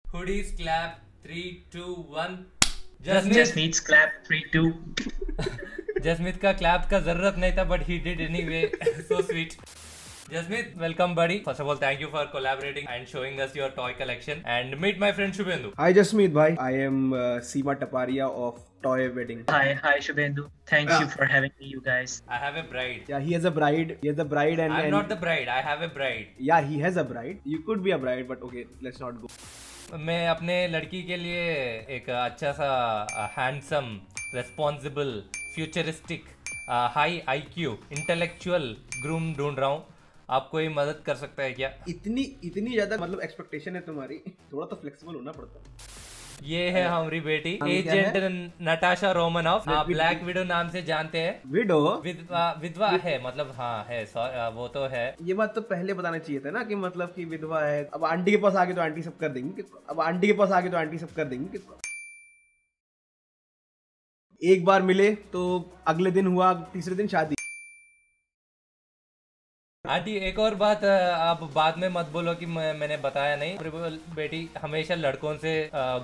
Hoodies clap 3, 2, 1. Jasmeet's clap 3, 2. Jasmeet का clap का जरूरत नहीं था, but he did anyway. So sweet. Jasmeet, welcome buddy. First of all, thank you for collaborating and showing us your toy collection. And meet my friend Shubhendu. Hi Jasmeet bhai, I am Seema Taparia of Toy Wedding. Hi Shubhendu. Thank you for having me, you guys. I have a bride. Yeah, he has a bride. He has a bride and I'm not the bride. I have a bride. Yeah, he has a bride. You could be a bride, but okay, let's not go. मैं अपने लड़की के लिए एक अच्छा सा handsome, responsible, futuristic, high IQ, intellectual groom ढूंढ रहा हूँ. आप कोई मदद कर सकता है क्या? इतनी ज्यादा मतलब एक्सपेक्टेशन है तुम्हारी, थोड़ा तो फ्लेक्सिबल होना पड़ता है. ये है हमारी बेटी, एजेंट नटाशा रोमनॉफ. ब्लैक विडो नाम से जानते हैं. विडो विधवा है, मतलब हाँ है, वो तो है. ये बात तो पहले बताना चाहिए था ना कि मतलब कि विधवा है. अब आंटी के पास आके तो आंटी सब कर देंगी. एक बार मिले तो अगले दिन हुआ, तीसरे दिन शादी. आंटी एक और बात आप बाद में मत बोलो कि मैंने बताया नहीं. बेटी हमेशा लड़कों से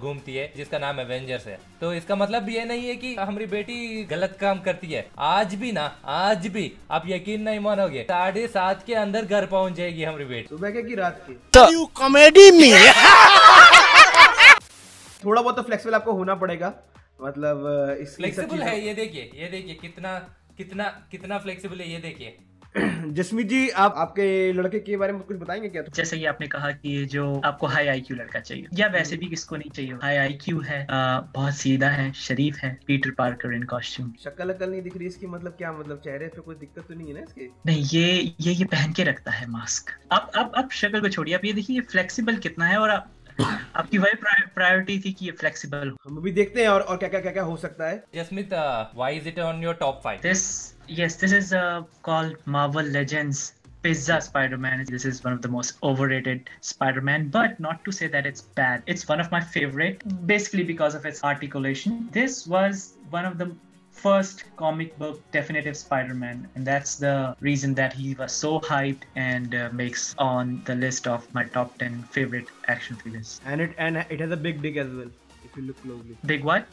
घूमती है जिसका नाम एवेंजर्स है. तो इसका मतलब ये नहीं है कि हमारी बेटी गलत काम करती है. आज भी आप यकीन नहीं मानोगे, 7:30 के अंदर घर पहुंच जाएगी हमारी बेटी. सुबह के की रात की तो कॉमेडी में थोड़ा बहुत तो फ्लेक्सिबल आपको होना पड़ेगा. मतलब फ्लेक्सिबल है. ये देखिए कितना फ्लेक्सिबल है. ये देखिए जसमीत जी, आप आपके लड़के के बारे में कुछ बताएंगे क्या? जैसे कि आपने कहा कि जो आपको हाई आईक्यू लड़का चाहिए, या वैसे भी किसको नहीं चाहिए. हाई आईक्यू है, बहुत सीधा है, शरीफ है, पीटर पार्कर इन कॉस्ट्यूम. शक्ल नहीं दिख रही इसकी, मतलब क्या मतलब चेहरे पे कोई दिक्कत तो नहीं है ना इसके? नहीं, ये पहन के रखता है मास्क. आप शक्ल को छोड़िए, आप ये देखिए फ्लेक्सिबल कितना है. और आपकी वही प्रायोरिटी थी कि ये फ्लेक्सिबल हो. हम भी देखते हैं और क्या हो सकता है. Jasmeet, why is it on your top 5? This is called Marvel Legends Pizza Spider-Man. This is one of the most overrated Spider-Man, but not to say that it's bad. It's one of my favorite, basically because of its articulation. This was one of the first comic book definitive Spider-Man, and that's the reason that he was so hyped and makes on the list of my top 10 favorite action figures. And it has a big dick as well, if you look closely. Big what?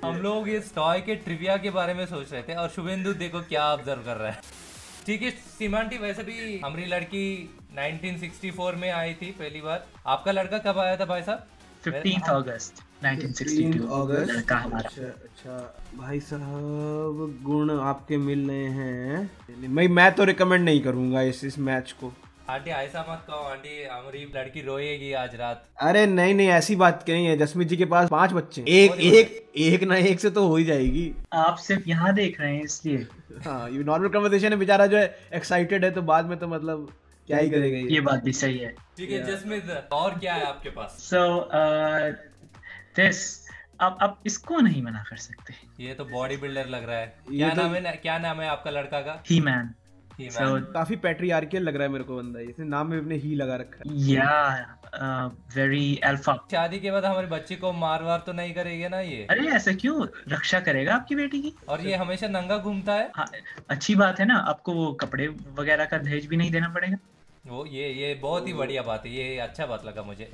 हम लोग इस toy के trivia के बारे में सोच रहे थे और शुभेंदु देखो क्या ऑब्जर्व कर रहा है. ठीक है सीमा आंटी, वैसे भी हमारी लड़की 1964 में आई थी पहली बार. आपका लड़का कब आया था भाई साहब? 15th August 1962. अच्छा भाई साहब, गुण आपके मिल रहे हैं. मैं तो रिकमेंड नहीं करूंगा इस मैच को. आंटी ऐसा मत कहो. आंटी हमारी लड़की रोएगी आज रात. अरे नहीं ऐसी बात नहीं है. जसमीत जी के पास 5 बच्चे, एक ना एक से तो हो ही जाएगी. आप सिर्फ यहाँ देख रहे हैं इसलिए. हाँ, ये नॉर्मल कन्वर्सेशन है. बेचारा जो है एक्साइटेड है, तो बाद में तो मतलब क्या ही करेगा. ये बात भी सही है. ठीक है जसमीत, और क्या है आपके पास? आप इसको नहीं मना कर सकते. ये तो बॉडी बिल्डर लग रहा है. क्या नाम है आपका लड़का का? ही मैन. काफी पैट्रियार्कियल लग रहा है मेरे को बंदा. इसने नाम में अपने ही लगा रखा है. Very alpha. शादी के बाद हमारे बच्चे को मार तो नहीं करेगा ना ये? अरे ऐसा क्यों, रक्षा करेगा आपकी बेटी की. और ये हमेशा नंगा घूमता है. हाँ, अच्छी बात है ना. आपको वो कपड़े वगैरह का दहेज भी नहीं देना पड़ेगा. वो ये बहुत ही बढ़िया बात है. ये अच्छा बात लगा मुझे.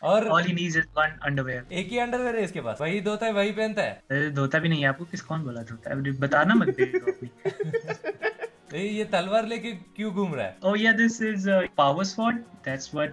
और all he needs is one underwear. एक ही अंडरवेयर है इसके पास, वही धोता है वही पहनता है. धोता भी नहीं है. आपको कौन बोला धोता है? बताना मत देखो. ये तलवार लेके क्यों घूम रहा है? Oh yeah, this is a power sword. That's what.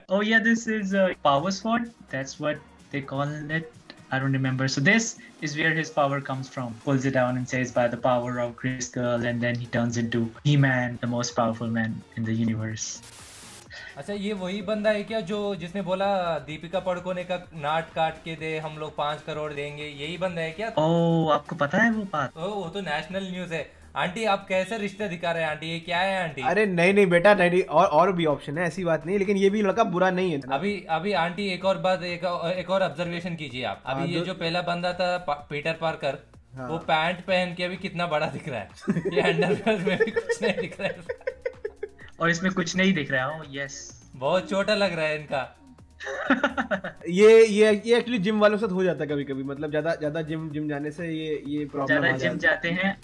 Oh yeah, this is a power sword. That's what they call it. I don't remember. So this is where his power comes from. Pulls it down and says, by the power of Grayskull, and then he turns into He-Man, the most powerful man in the universe. अच्छा, ये वही बंदा है क्या जो जिसने बोला दीपिका पादुकोण का नाट काट के दे, हम लोग 5 करोड़ देंगे? यही बंदा है क्या? ओह, आपको पता है वो बात? वो तो नेशनल न्यूज है. आंटी आप कैसे रिश्ते दिखा रहे हैं आंटी? ये क्या है आंटी? अरे नहीं बेटा, नहीं. और भी ऑप्शन है, ऐसी बात नहीं. लेकिन ये भी लड़का बुरा नहीं है. अभी आंटी एक और बात, एक और ऑब्जर्वेशन कीजिए आप. अभी ये जो पहला बंदा था पीटर पार्कर, वो पैंट पहन के अभी कितना बड़ा दिख रहा है. ये अंडरवेयर में भी कुछ नहीं दिख रहा है. और इसमें कुछ नहीं दिख रहा है. यस, बहुत छोटा लग रहा है इनका. ये एक्चुअली जिम वालों के साथ हो जाता है कभी कभी, मतलब ज्यादा जिम जाने से ये प्रॉब्लम ज्यादा आ जिम जाती है। जाते हैं।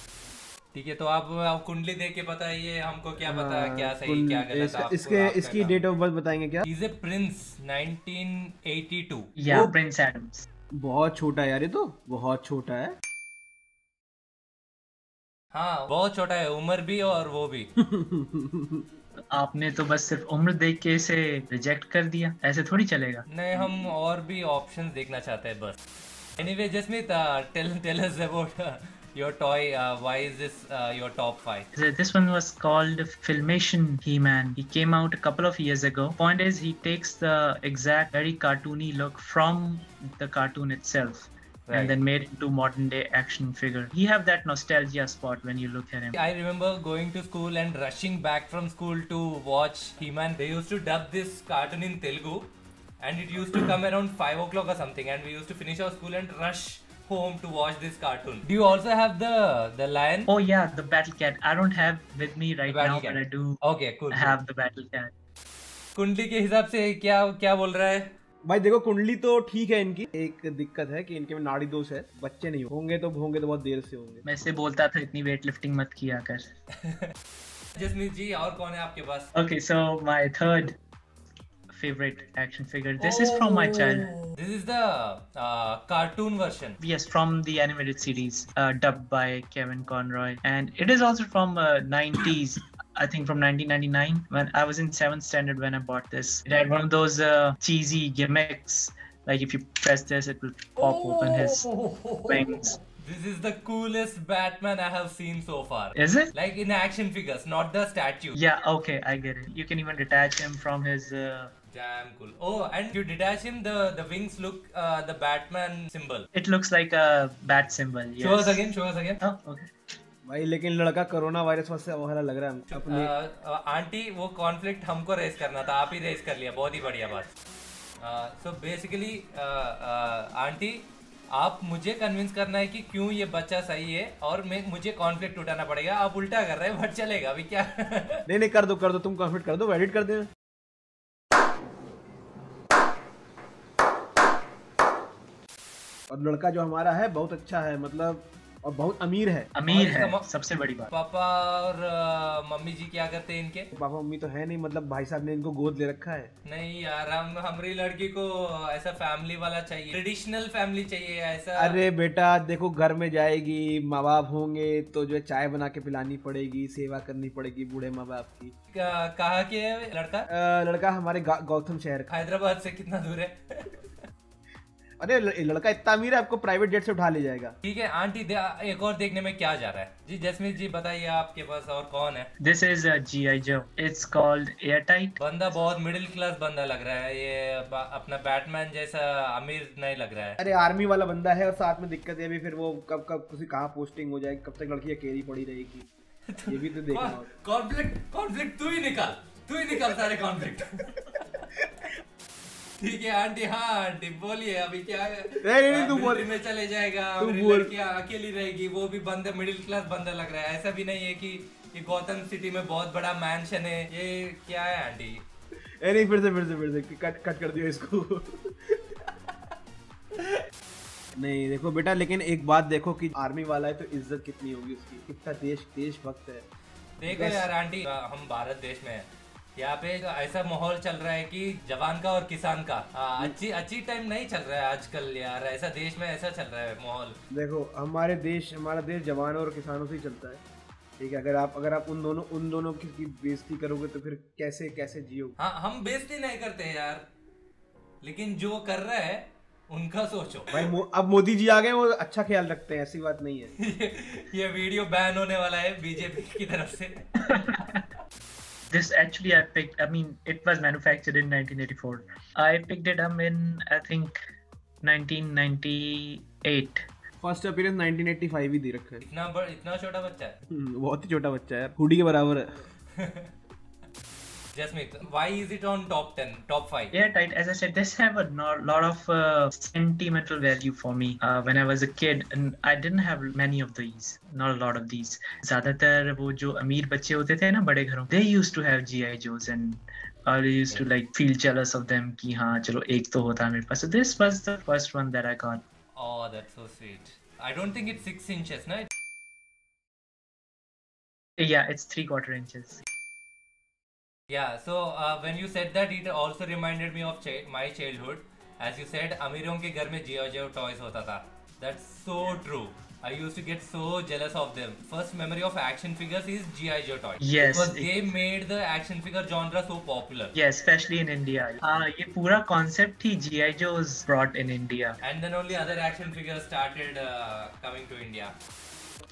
ठीक है, तो आप कुंडली देख के बताइए हमको, क्या पता हाँ, क्या सही क्या गलत। आपको इसकी डेट ऑफ बर्थ बताएंगे क्या? Is a Prince 1982। या प्रिंस एडम्स। बहुत छोटा है यार, ये तो बहुत छोटा है। हाँ बहुत छोटा है, उम्र भी और वो भी। आपने तो बस सिर्फ उम्र देख के इसे रिजेक्ट कर दिया, ऐसे थोड़ी चलेगा। नहीं, हम और भी ऑप्शंस देखना चाहते हैं बस। Anyway Jasmeet, tell us about your toy. Why is this your top 5? This one was called Filmation He-Man. He came out a couple of years ago. Point is, he takes the exact very cartoony look from the cartoon itself. Right. And then made into modern day action figure. He have that nostalgia spot when you look at him. I remember going to school and rushing back from school to watch He-Man. They used to dub this cartoon in Telugu, and it used to come around 5 o'clock or something, and we used to finish our school and rush home to watch this cartoon. Do you also have the lion? Oh yeah, the Battle Cat. I don't have with me right now, but I do. Okay, cool. Have the Battle Cat. कुंडली के हिसाब से क्या क्या बोल रहा है? भाई देखो, कुंडली तो ठीक है, इनकी एक दिक्कत है कि इनके में नाड़ी दोष है, बच्चे नहीं होंगे तो बहुत देर से होंगे। मैं इससे बोलता था इतनी वेट लिफ्टिंग मत किया कर। जसमीत जी, और कौन है आपके पास? Okay, so my third favorite action figure. This is from my childhood. This is the cartoon version. Yes, from the animated series, dubbed by Kevin Conroy, and it is also from 90s. I think from 1999, when I was in 7th standard when I bought this. It had one of those cheesy gimmicks, like if you press this, it will pop open his wings. This is the coolest Batman I have seen so far. Is it? Like in action figures, not the statue. Yeah, okay, I get it. You can even detach him from his... Damn cool. Oh, and if you detach him, the wings look the Batman symbol. It looks like a bat symbol, yes. Show us again. Oh, okay. भाई लेकिन लड़का corona virus से वाला लग रहा है अपने। Aunty, वो कॉन्फ्लिक्ट हमको रेस करना था, आप ही रेस कर लिया, बहुत ही बढ़िया बात। सो बेसिकली आंटी, आप मुझे कन्विंस करना है कि क्यों ये बच्चा सही है, और मुझे कॉन्फ्लिक्ट उठाना पड़ेगा। आप उल्टा कर रहे हैं, बट चलेगा अभी क्या। नहीं कर दो, तुम कॉन्फ्लिक्ट कर दो, एडिट कर देना। और लड़का जो हमारा है बहुत अच्छा है, मतलब और बहुत अमीर है। अमीर है, सबसे बड़ी बात। पापा और मम्मी जी क्या करते हैं इनके? पापा मम्मी तो है नहीं, मतलब भाई साहब ने इनको गोद ले रखा है। नहीं यार, हमारी लड़की को ऐसा फैमिली वाला चाहिए, ट्रेडिशनल फैमिली चाहिए ऐसा। अरे बेटा देखो, घर में जाएगी, माँ बाप होंगे तो जो है चाय बना के पिलानी पड़ेगी, सेवा करनी पड़ेगी बूढ़े माँ बाप की। कहाँ के है लड़का? लड़का हमारे गौतम शहर का। हैदराबाद से कितना दूर है? अरे लड़का इतना अमीर है, आपको प्राइवेट जेट से उठा ले जाएगा। ठीक है आंटी, एक और देखने में क्या जा रहा है जी? जसमीत जी बताइए, आपके पास और कौन है? This is a G.I. Joe. It's called Airtight. बंदा बहुत मिडिल क्लास बंदा लग रहा है, ये अपना बैटमैन जैसा अमीर नहीं लग रहा है। अरे आर्मी वाला बंदा है, और साथ में दिक्कत है भी, फिर वो कब किसी कहाँ पोस्टिंग हो जाएगी, कब तक लड़की अकेली पड़ी रहेगी, ये भी तो देखना। कॉन्फ्लिक्ट तू ही निकाल सारे कॉन्फ्लिक्ट। ठीक है आंटी, हाँ आंटी बोलिए अभी क्या? नहीं तू बोल। में चले जाएगा, लड़कियां अकेली रहेगी, वो भी बंदा मिडिल क्लास बंदा लग रहा है। ऐसा भी नहीं है कि ये गौतम सिटी में बहुत बड़ा मैंशन है, ये क्या है आंटी? नहीं फिर से कट कर दियो इसको। नहीं देखो बेटा, लेकिन एक बात देखो कि आर्मी वाला है तो इज्जत कितनी होगी उसकी, कितना देशभक्त है। देखो यार आंटी, हम भारत देश में है, यहाँ पे ऐसा माहौल चल रहा है कि जवान का और किसान का अच्छी टाइम नहीं चल रहा है आजकल यार, ऐसा देश में ऐसा चल रहा है माहौल। देखो हमारा देश जवानों और किसानों से ही चलता है, ठीक है? अगर आप उन दोनों की बेइज्जती करोगे तो फिर कैसे जियोगे? हाँ, हम बेइज्जती नहीं करते यार, लेकिन जो कर रहा है उनका सोचो भाई। अब मोदी जी आ गए, वो अच्छा ख्याल रखते हैं, ऐसी बात नहीं है। ये वीडियो बैन होने वाला है बीजेपी की तरफ से। This actually it was manufactured in 1984. I picked it up in, I think, 1998. First appearance 1985 ही दे रखा है। इतना छोटा बच्चा है? बहुत ही छोटा बच्चा है यार, हुडी के बराबर है। Jasmeet, why is it on top 10, top 5? Airtight, as I said, this have a lot of sentimental value for me. When I was a kid, and I didn't have many of these, not a lot of these. ज़्यादातर वो जो अमीर बच्चे होते थे ना बड़े घरों, they used to have G.I. Joes and I used to like feel jealous of them कि हाँ चलो एक तो होता है मेरे पास. So this was the first one that I got. Oh, that's so sweet. I don't think it's 6 inches, no? Yeah, it's 3/4 inches. Yeah, so when you said that, it also reminded me of my childhood. As you said, अमीरों के घर में G.I. Joe toys होता था. That's so true. I used to get so jealous of them. First memory of action figures is G.I. Joe toys. Yes. Because they made the action figure genre so popular. Yes, especially in India. ये पूरा concept he G.I. Joe's brought in India. And then only other action figures started coming to India.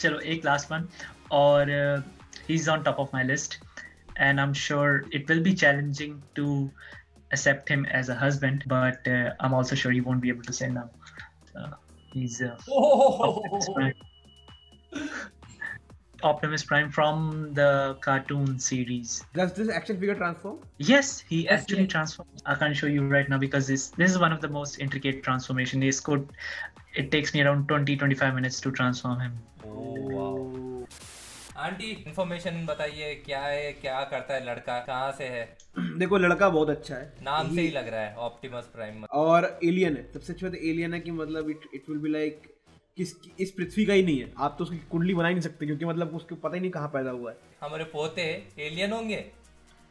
चलो एक last one और he's on top of my list and I'm sure it will be challenging to accept him as a husband, but I'm also sure you won't be able to say no. He's Optimus Prime. Optimus Prime from the cartoon series. Does this action figure transform? Yes, he actually transforms. I can't show you right now because this is one of the most intricate transformation. It takes me around 20-25 minutes to transform him. Oh wow. Aunty information बताइए, क्या है, क्या करता है लड़का, कहाँ से है? देखो लड़का बहुत अच्छा है, नाम से ही लग रहा है ऑप्टिमस प्राइम, और एलियन है. सबसे अच्छी बात एलियन है कि मतलब इट विल बी लाइक इस पृथ्वी का ही नहीं है. आप तो उसकी कुंडली बना ही नहीं सकते क्योंकि मतलब उसको पता ही नहीं कहाँ पैदा हुआ है. हमारे पोते एलियन होंगे.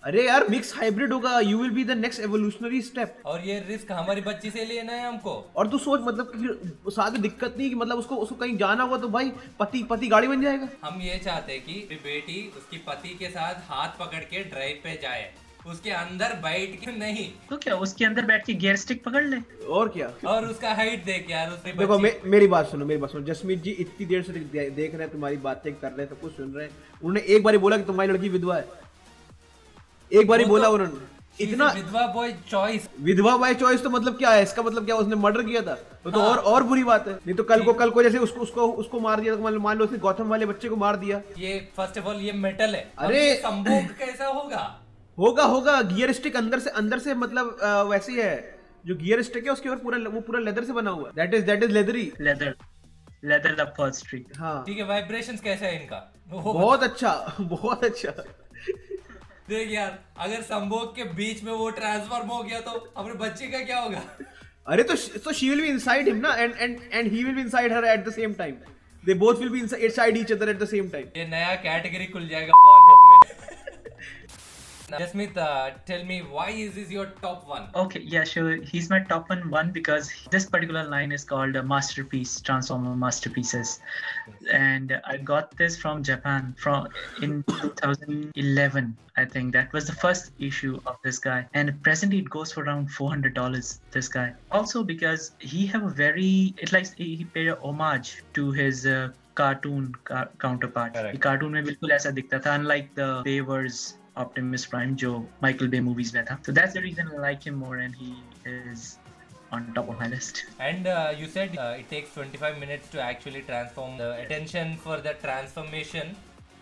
अरे यार मिक्स हाइब्रिड होगा. You will be the next evolutionary step. और ये रिस्क हमारी बच्ची से लेना है हमको. और तू सोच मतलब कि साथ में दिक्कत नहीं कि मतलब उसको कहीं जाना हुआ तो भाई पति गाड़ी बन जाएगा. हम ये चाहते हैं कि बेटी उसकी पति के साथ हाथ पकड़ के ड्राइव पे जाए, उसके अंदर बैठ के नहीं. तो क्या उसके अंदर बैठ के गियर स्टिक पकड़ ले? और क्या. और उसका हाइट देख यार. देखो मेरी बात सुनो. जसमीत जी इतनी देर से देख रहे हैं, तुम्हारी बातें कर रहे हैं, सब कुछ सुन रहे हैं. उन्होंने एक बार बोला कि तुम्हारी लड़की विधवा है. एक बार ही बोला उन्होंने. इतना विधवा बॉय चॉइस तो मतलब क्या है? इसका मतलब क्या उसने मर्डर किया था तो हाँ. और बुरी बात है. नहीं तो कल को जैसे उसको मार दिया, मान लो उसने गौतम वाले बच्चे को मार दिया. ये फर्स्ट ऑफ ऑल ये मेटल है. अरे संभोग कैसा होगा गियर स्टिक अंदर से मतलब वैसे ही है. जो गियर स्टिक है उसके ऊपर पूरा लेदर से बना हुआ है. That is leathery. Leather the first streak. हाँ ठीक है. वाइब्रेशंस कैसा है इनका? बहुत अच्छा. देख यार, अगर संभोग के बीच में वो ट्रांसफॉर्म हो गया तो हमारे बच्चे का क्या होगा? अरे तो she will be inside him ना, and he will be inside her at the same time. They both will be inside each other at the same time. ये नया कैटेगरी खुल जाएगा Pornhub में. Jasmeet, tell me, why is this your top one? Okay, yeah, sure. He's my top one because this particular line is called Masterpiece, Transformer Masterpieces. And I got this from Japan in 2011. I think that was the first issue of this guy. And presently it goes for around $400, this guy. Also because he have a he paid a homage to his cartoon counterpart. Correct. Cartoon में बिल्कुल ऐसा दिखता था, unlike the Bayver's Optimus Prime जो Michael Bay movies में था. So that's the reason I like him more and he is on top of my list. And you said it takes 25 minutes to actually transform. The attention for the transformation.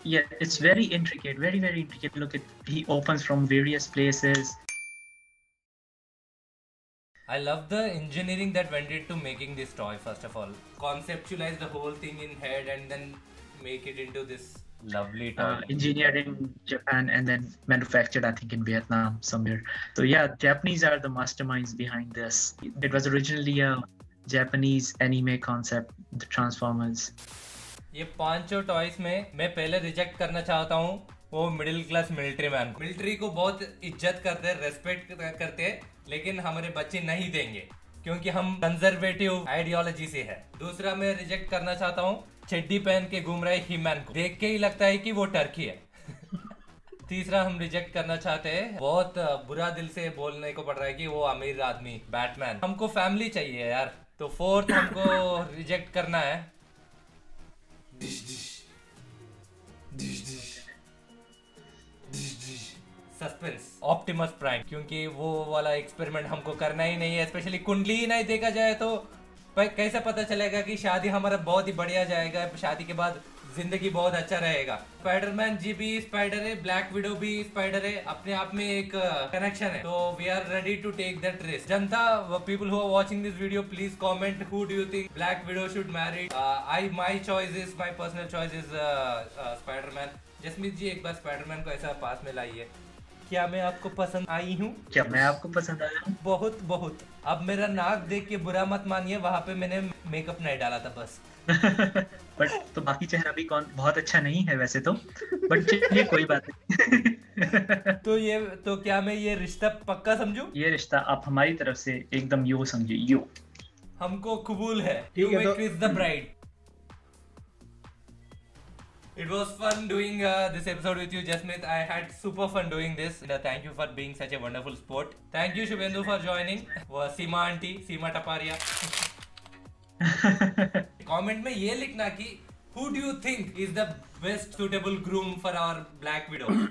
Yeah, it's very intricate, very, very intricate. Look he opens from various places. I love the engineering that went into making this toy. First of all, conceptualize the whole thing in head and then make it into this lovely toy. Engineered in Japan and then manufactured, I think, in Vietnam somewhere. So yeah, Japanese are the masterminds behind this. It was originally a Japanese anime concept, the Transformers. ये पांचों toys में मैं पहले reject करना चाहता हूँ वो middle class military man को. मिलिट्री को बहुत इज्जत करते, रेस्पेक्ट करते, लेकिन हमारे बच्चे नहीं देंगे क्योंकि हम कंजर्वेटिव आइडियोलॉजी से है. दूसरा मैं रिजेक्ट करना चाहता हूँ चड्डी पहन के घूम रहे ही-मैन को. देख के ही लगता है कि वो टर्की है. तीसरा हम रिजेक्ट करना चाहते हैं, बहुत बुरा दिल से बोलने को पड़ रहा है कि वो अमीर आदमी बैटमैन. हमको फैमिली चाहिए यार. तो फोर्थ हमको रिजेक्ट करना है सस्पेंस ऑप्टिमस प्राइम, क्योंकि वो वाला एक्सपेरिमेंट हमको करना ही नहीं है. स्पेशली कुंडली ही नहीं देखा जाए तो कैसे पता चलेगा कि शादी हमारा बहुत ही बढ़िया जाएगा, शादी के बाद जिंदगी बहुत अच्छा रहेगा. स्पाइडरमैन जी भी स्पाइडर है, ब्लैक विडो भी स्पाइडर है, अपने आप में एक कनेक्शन है. तो we are ready to take that risk. जनता, people who are watching this video, please comment who do you think Black Widow should marry. My personal choice is Spiderman. Jasmeet ji एक बार स्पाइडरमैन को ऐसा पास में लाइए. क्या मैं आपको पसंद आई हूँ? क्या मैं आपको पसंद आया हूँ? बहुत बहुत। अब मेरा नाक देख के बुरा मत मानिए, वहां पे मैंने मेकअप नहीं डाला था बस। बट तो बाकी चेहरा भी कौन बहुत अच्छा नहीं है वैसे तो, बट चलिए कोई बात नहीं। तो क्या मैं ये रिश्ता पक्का समझूं? ये रिश्ता आप हमारी तरफ से एकदम यो समझिए, यो। हमको कबूल है। ठीक You है, may तो- kiss the bride. It was fun doing this episode with you, Jasmeet. I had super fun doing this. Thank you for being such a wonderful sport. Thank you, Shubhendu, for joining. Seema auntie, Seema Taparia. Comment में ये लिखना कि who do you think is the best suitable groom for our Black Widow?